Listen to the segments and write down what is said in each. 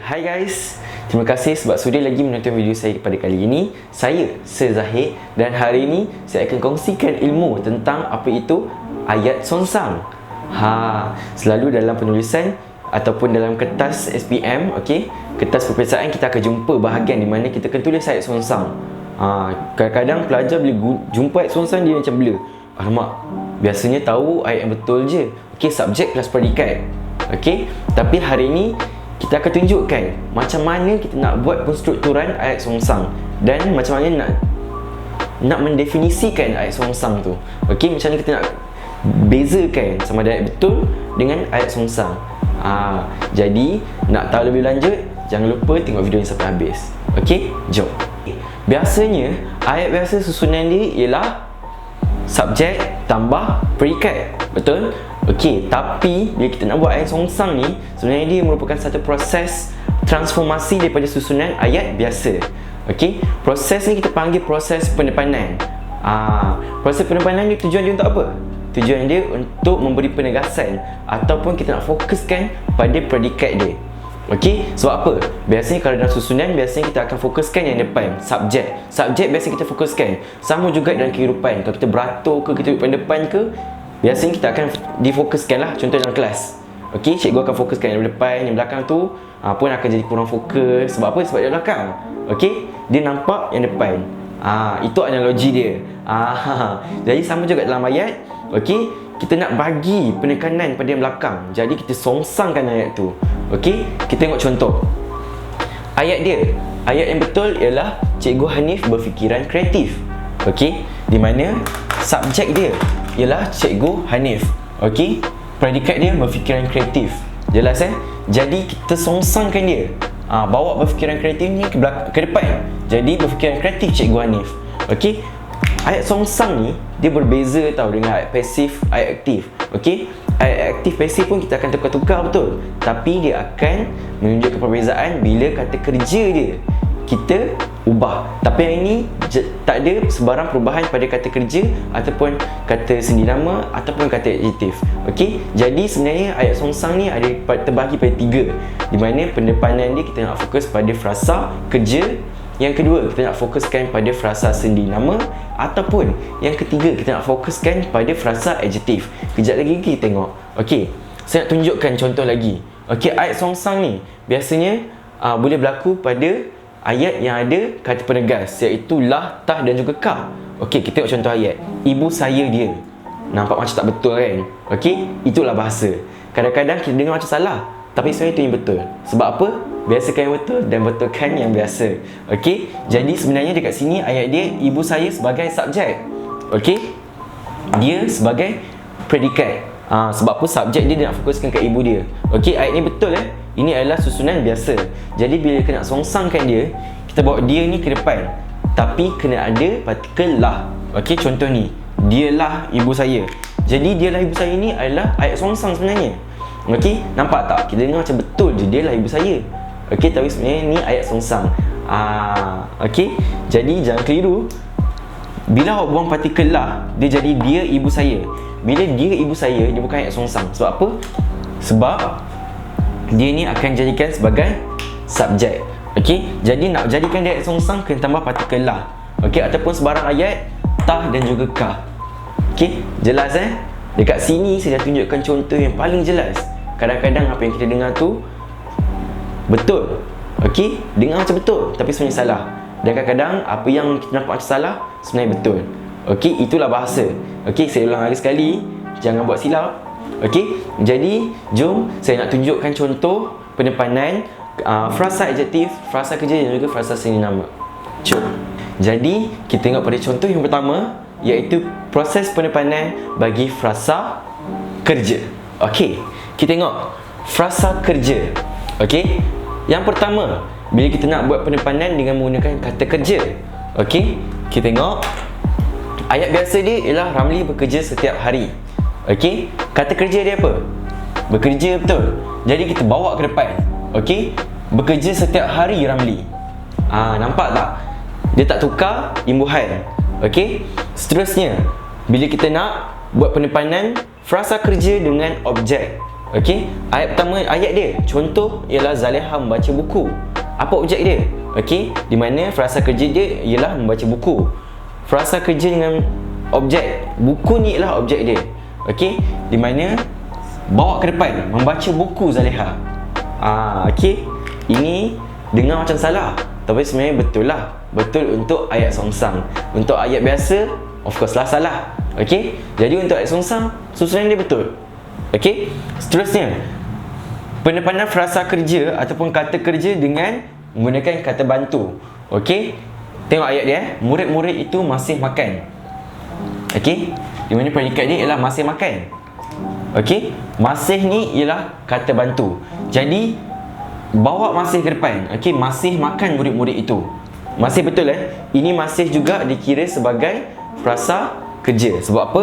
Hai guys, terima kasih sebab sudi lagi menonton video saya pada kali ini. Saya Zahid dan hari ini saya akan kongsikan ilmu tentang apa itu ayat songsang. Selalu dalam penulisan ataupun dalam kertas SPM, okey, kertas peperiksaan kita akan jumpa bahagian di mana kita akan tulis ayat songsang. Kadang-kadang pelajar bila jumpa ayat songsang dia macam blur. Alamak, biasanya tahu ayat yang betul je. Okey, subjek plus predikat. Okey, tapi hari ini kita akan tunjukkan macam mana kita nak buat penstrukturan ayat songsang dan macam mana nak mendefinisikan ayat songsang tu. Okey, macam mana kita nak bezakan sama ada ayat betul dengan ayat songsang. Jadi nak tahu lebih lanjut, jangan lupa tengok video ni sampai habis. Okey, jom. Biasanya ayat biasa susunan dia ialah subjek tambah predikat. Betul? Okey, tapi bila kita nak buat ayat songsang ni, sebenarnya dia merupakan satu proses transformasi daripada susunan ayat biasa. Okey, proses ni kita panggil proses penepanan. Proses penepanan ni tujuan dia untuk apa? Tujuan dia untuk memberi penegasan ataupun kita nak fokuskan pada predikat dia. Okey, sebab apa? Biasanya kalau dalam susunan, biasanya kita akan fokuskan yang depan, subjek. Subjek biasanya kita fokuskan. Sama juga dalam kehidupan. Kalau kita beratur ke, kita duduk depan ke, biasanya kita akan difokuskan lah. Contoh dalam kelas, okey, cikgu akan fokuskan yang depan, yang belakang tu pun akan jadi kurang fokus. Sebab apa? Sebab dia belakang. Okey, dia nampak yang depan. Itu analogi dia. Jadi sama juga dalam ayat. Okey, kita nak bagi penekanan pada yang belakang, jadi kita songsangkan ayat tu. Okey, kita tengok contoh ayat dia. Ayat yang betul ialah Cikgu Hanif berfikiran kreatif. Okey, di mana subjek dia ialah Cikgu Hanif. Okey, predikat dia berfikiran kreatif. Jelas Jadi kita songsangkan dia. Bawa berfikiran kreatif ni ke depan. Jadi berfikiran kreatif Cikgu Hanif. Okey, ayat songsang ni dia berbeza tau dengan ayat pasif, ayat aktif. Okey, ayat aktif pasif pun kita akan tukar-tukar betul, tapi dia akan menunjukkan perbezaan bila kata kerja dia kita ubah. Tapi yang ini tak ada sebarang perubahan pada kata kerja ataupun kata sendi nama ataupun kata adjektif. Okey, jadi sebenarnya ayat songsang ni ada terbahagi pada 3, di mana pendepanan dia kita nak fokus pada frasa kerja. Yang kedua, kita nak fokuskan pada frasa sendi nama. Ataupun yang ketiga, kita nak fokuskan pada frasa adjektif. Kejap lagi kita tengok. Okey, saya nak tunjukkan contoh lagi. Okey, ayat songsang ni biasanya boleh berlaku pada ayat yang ada kata penegas, iaitu lah, tah dan juga kah. Okey, kita tengok contoh ayat. Ibu saya dia. Nampak macam tak betul kan? Okey, itulah bahasa. Kadang-kadang kita dengar macam salah, tapi sebenarnya itu yang betul. Sebab apa? Biasakan yang betul dan betulkan yang biasa. Okey, jadi sebenarnya dekat sini ayat dia ibu saya sebagai subjek. Okey, dia sebagai predikat. Sebab apa? Subjek dia nak fokuskan ke ibu dia. Okey, ayat ni betul Ini adalah susunan biasa. Jadi bila kita nak songsangkan dia, kita bawa dia ni ke depan, tapi kena ada partikel lah. Okey, contoh ni, dialah ibu saya. Jadi dialah ibu saya ni adalah ayat songsang sebenarnya. Okey, nampak tak? Kita dengar macam betul je dialah ibu saya. Okey, tapi sebenarnya ni ayat songsang. Okey, jadi jangan keliru. Bila awak buang partikel lah, dia jadi dia ibu saya. Bila dia ibu saya, dia bukan ayat songsang. Sebab apa? Sebab dia ni akan jadikan sebagai subjek. Okey, jadi nak jadikan dia ayat songsang, kena tambah partikel lah. Okey, ataupun sebarang ayat tah dan juga kah. Okey, jelas Dekat sini saya dah tunjukkan contoh yang paling jelas. Kadang-kadang apa yang kita dengar tu betul. Okey, dengar macam betul tapi sebenarnya salah. Dan kadang-kadang apa yang kita nampak macam salah sebenarnya betul. Okey, itulah bahasa. Okey, saya ulang lagi sekali, jangan buat silap. Okey, jadi jom saya nak tunjukkan contoh penepanan frasa adjektif, frasa kerja dan juga frasa sendi nama. Jom. Jadi kita tengok pada contoh yang pertama, iaitu proses penepanan bagi frasa kerja. Okey, kita tengok frasa kerja. Okey, yang pertama, bila kita nak buat penepanan dengan menggunakan kata kerja. Okey, kita tengok ayat biasa dia ialah Ramli bekerja setiap hari. Okey, kata kerja dia apa? Bekerja, betul. Jadi kita bawa ke depan. Okey, bekerja setiap hari Ramli. Nampak tak? Dia tak tukar imbuhan. Okey, seterusnya bila kita nak buat penepanan frasa kerja dengan objek. Okey, ayat pertama, ayat dia contoh ialah Zaleha membaca buku. Apa objek dia? Okey, di mana frasa kerja dia ialah membaca buku. Frasa kerja dengan objek buku ni ialah objek dia. Okey, di mana bawa ke depan, membaca buku Zaleha. Okey, ini dengar macam salah, tapi sebenarnya betul lah. Betul untuk ayat songsang. Untuk ayat biasa, of course lah salah. Okey, jadi untuk ayat songsang, susunan dia betul. Okey, seterusnya pendepanan frasa kerja ataupun kata kerja dengan menggunakan kata bantu. Okey, tengok ayat dia. Murid-murid itu masih makan. Okey, di mana predikat dia ialah masih makan. Okey, masih ni ialah kata bantu. Jadi bawa masih ke depan. Okey, masih makan murid-murid itu. Masih betul Ini masih juga dikira sebagai frasa kerja. Sebab apa?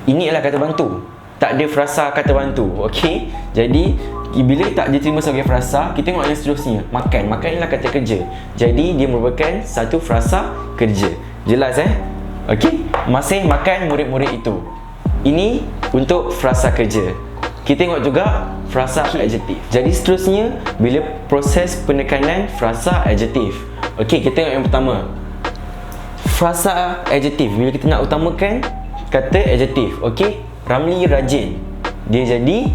Ini ialah kata bantu. Tak ada frasa kata bantu. Okey, jadi bila tak diterima sebagai frasa, kita tengok yang seterusnya. Makan. Makan ialah kata kerja. Jadi dia merupakan satu frasa kerja. Jelas Okey, masih makan murid-murid itu. Ini untuk frasa kerja. Kita tengok juga frasa adjektif. Jadi seterusnya bila proses penekanan frasa adjektif. Okey, kita tengok yang pertama. Frasa adjektif bila kita nak utamakan kata adjektif. Okey, Ramli rajin. Dia jadi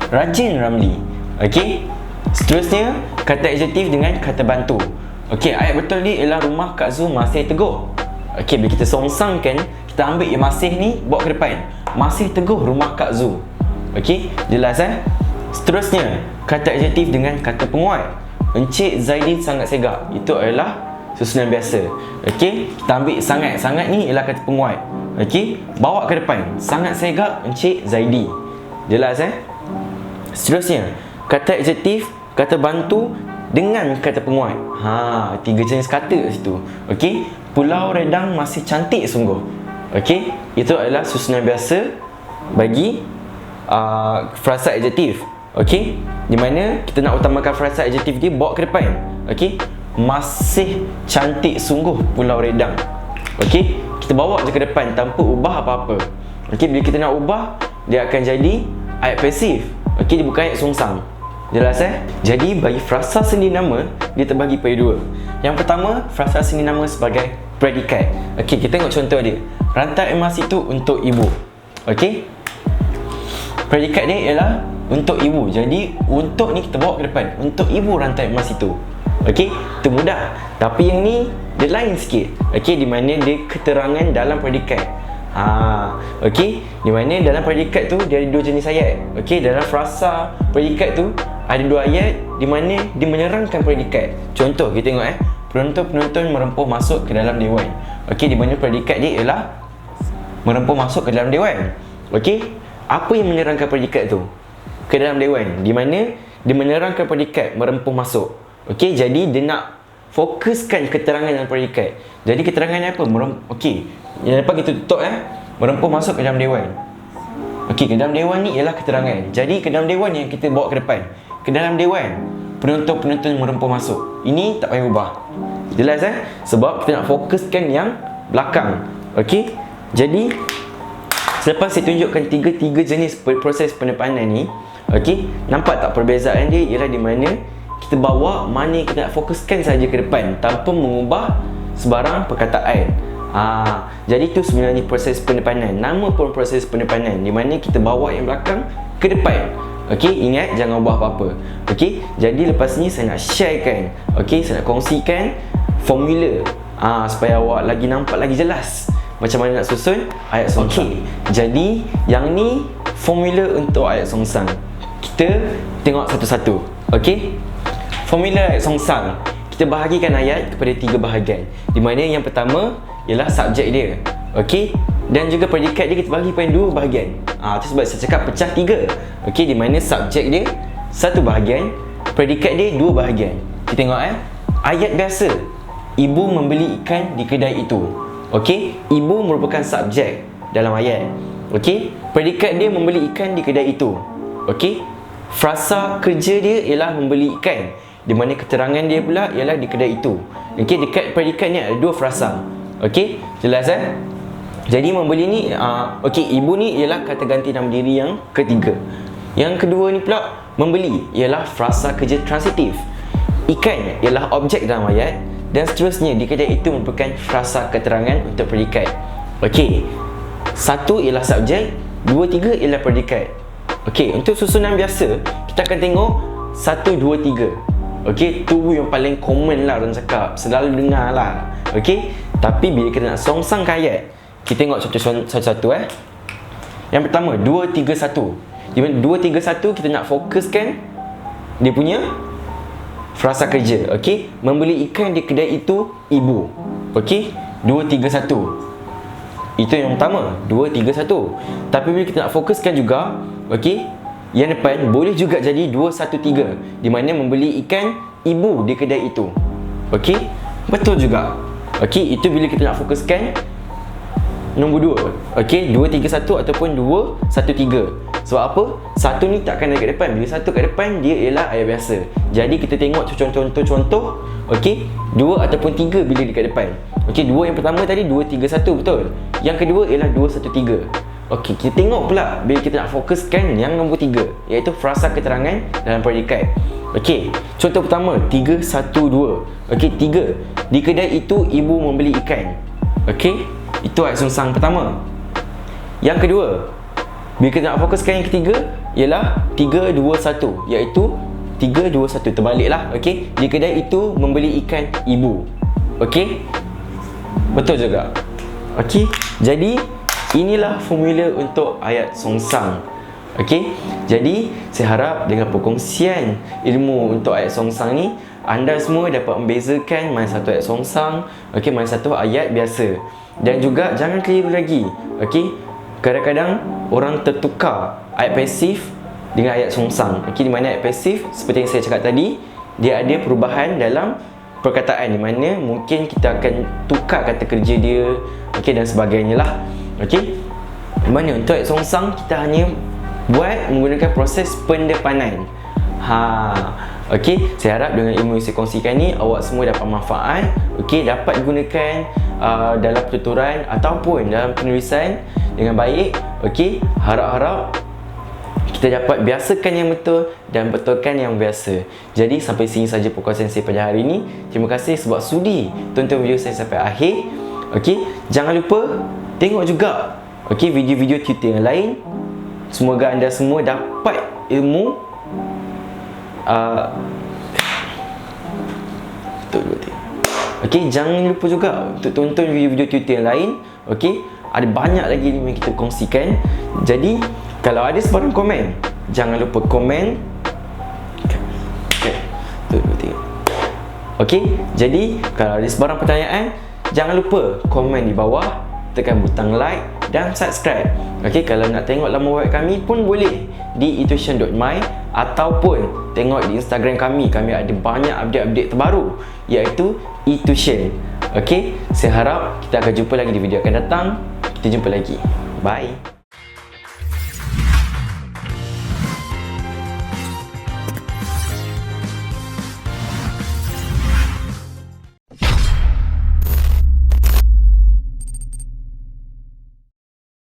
rajin Ramli. Okey. Seterusnya kata adjektif dengan kata bantu. Okey, ayat betul ni ialah rumah Kak Zu masih teguh. Okey, bila kita songsangkan, kita ambil yang masih ni bawa ke depan. Masih teguh rumah Kak Zu. Okey, jelas Seterusnya kata adjektif dengan kata penguat. Encik Zaidi sangat segak. Itu adalah susunan biasa. Okey, kita ambil sangat. Sangat ni ialah kata penguat. Okey, bawa ke depan. Sangat segak Encik Zaidi. Jelas Seterusnya kata adjektif, kata bantu dengan kata penguat. Tiga jenis kata kat situ. Okey, Pulau Redang masih cantik sungguh. Okey, itu adalah susunan biasa bagi frasa adjektif. Okey, di mana kita nak utamakan frasa adjektif dia bawa ke depan. Okey, masih cantik sungguh Pulau Redang. Okey, kita bawa je ke depan tanpa ubah apa-apa. Okey, bila kita nak ubah, dia akan jadi ayat pasif. Okey, dia bukan ayat songsang. Jelas Jadi bagi frasa sendi nama, dia terbagi pada dua. Yang pertama, frasa sendi nama sebagai predikat. Okey, kita tengok contoh dia. Rantai emas itu untuk ibu. Okey, predikat dia ialah untuk ibu. Jadi untuk ni kita bawa ke depan. Untuk ibu rantai emas itu. Okey, itu mudah. Tapi yang ni dia lain sikit. Okey, di mana dia keterangan dalam predikat. Okey, di mana dalam predikat tu dia ada dua jenis ayat. Okey, dalam frasa predikat tu ada dua ayat di mana dia menerangkan predikat. Contoh kita tengok penonton-penonton merempuh masuk ke dalam dewan. Okey, di mana predikat dia ialah merempuh masuk ke dalam dewan. Okey, apa yang menerangkan predikat tu? Ke dalam dewan, di mana dia menerangkan predikat merempuh masuk. Okey, jadi dia nak fokuskan keterangan dalam predikat. Jadi keterangannya apa? Okey, yang lepas kita tutup merempuh masuk ke dalam dewan. Okey, ke dalam dewan ni ialah keterangan. Jadi ke dalam dewan yang kita bawa ke depan. Ke dalam dewan, penonton-penonton merempuh masuk. Ini tak payah ubah. Jelas sebab kita nak fokuskan yang belakang. Okey, jadi selepas saya tunjukkan tiga jenis proses penepanan ni, okey, nampak tak perbezaan dia ialah di mana kita bawa mana kita nak fokuskan saja ke depan tanpa mengubah sebarang perkataan. Jadi tu sebenarnya proses penepanan. Nama pun proses penepanan, di mana kita bawa yang belakang ke depan. Okey, ingat jangan ubah apa-apa. Okey, jadi lepas ni saya nak sharekan, okey, saya nak kongsikan formula supaya awak lagi nampak lagi jelas macam mana nak susun ayat songsang. Okey, jadi yang ni formula untuk ayat songsang. Kita tengok satu-satu. Okey, formula ayat songsang. Kita bahagikan ayat kepada tiga bahagian, di mana yang pertama ialah subjek dia. Okey, dan juga predikat dia kita bagi pada dua bahagian. Itu sebab saya cakap pecah tiga. Okey, di mana subjek dia satu bahagian, predikat dia dua bahagian. Kita tengok ayat biasa. Ibu membeli ikan di kedai itu. Okey, ibu merupakan subjek dalam ayat. Okey, predikat dia membeli ikan di kedai itu. Okey, frasa kerja dia ialah membeli ikan, di mana keterangan dia pula ialah di kedai itu. Okey, dekat predikat ni ada dua frasa. Okey, jelas Jadi membeli ni okey, ibu ni ialah kata ganti nama diri yang ketiga. Yang kedua ni pula, membeli ialah frasa kerja transitif. Ikan ialah objek dalam ayat dan seterusnya di kedai itu merupakan frasa keterangan untuk predikat. Okey. 1 ialah subjek, 2, 3 ialah predikat. Okey, untuk susunan biasa kita akan tengok 1, 2, 3. Okey, tu yang paling common lah orang cakap, selalu dengar lah. Okey, tapi bila kita nak songsangkan ayat, kita tengok contoh satu-satu Yang pertama, 2, 3, 1. Di mana 2, 3, 1 kita nak fokuskan dia punya frasa kerja. Okey, membeli ikan di kedai itu ibu. Okey, 2, 3, 1. Itu yang pertama, 2, 3, 1. Tapi bila kita nak fokuskan juga, okey, yang depan boleh juga jadi 2, 1, 3, di mana membeli ikan ibu di kedai itu. Okey, betul juga. Okey, itu bila kita nak fokuskan nombor 2. Okey, 2, 3, 1 ataupun 2, 1, 3. Sebab apa? 1 ni takkan ada kat depan. Bila 1 kat depan, dia ialah ayat biasa. Jadi kita tengok contoh-contoh. Okey, 2 ataupun 3 bila dekat depan. Okey, 2 yang pertama tadi 2, 3, 1, betul. Yang kedua ialah 2, 1, 3. Okey, kita tengok pula bila kita nak fokuskan yang nombor 3, iaitu frasa keterangan dalam predikat. Okey, contoh pertama, 3, 1, 2. Okey, 3. Di kedai itu ibu membeli ikan. Okey, itu ayat songsang pertama. Yang kedua, bila kita nak fokuskan yang ketiga, ialah 3, 2, 1, iaitu 3, 2, 1, terbaliklah. Okey, di kedai itu membeli ikan ibu. Okey, betul juga. Okey, jadi inilah formula untuk ayat songsang. Okey, jadi saya harap dengan perkongsian ilmu untuk ayat songsang ni, anda semua dapat membezakan mana satu ayat songsang, okey, mana satu ayat biasa. Dan juga jangan keliru lagi. Okey, kadang-kadang orang tertukar ayat pasif dengan ayat songsang. Okey, di mana ayat pasif seperti yang saya cakap tadi, dia ada perubahan dalam perkataan, di mana mungkin kita akan tukar kata kerja dia, okey, dan sebagainya lah. Okey, di mana untuk ayat songsang kita hanya buat menggunakan proses pendepanan. Okey, saya harap dengan ilmu yang saya kongsikan ni, awak semua dapat manfaat. Okey, dapat gunakan dalam pertuturan ataupun dalam penulisan dengan baik. Okey, harap-harap kita dapat biasakan yang betul dan betulkan yang biasa. Jadi sampai sini saja perkongsian saya pada hari ini. Terima kasih sebab sudi tonton video saya sampai akhir. Okey, jangan lupa tengok juga video-video tutor yang lain. Semoga anda semua dapat ilmu. Okey, jangan lupa juga untuk tonton video-video tutor yang lain. Okey, ada banyak lagi yang kita kongsikan. Jadi kalau ada sebarang komen, jangan lupa komen. Okey, jadi kalau ada sebarang pertanyaan, jangan lupa komen di bawah, tekan butang like dan subscribe. Okey, kalau nak tengok laman web kami pun boleh di eTuition.my ataupun tengok di Instagram kami. Kami ada banyak update-update terbaru, iaitu eTuition. Okey, saya harap kita akan jumpa lagi di video akan datang. Kita jumpa lagi. Bye.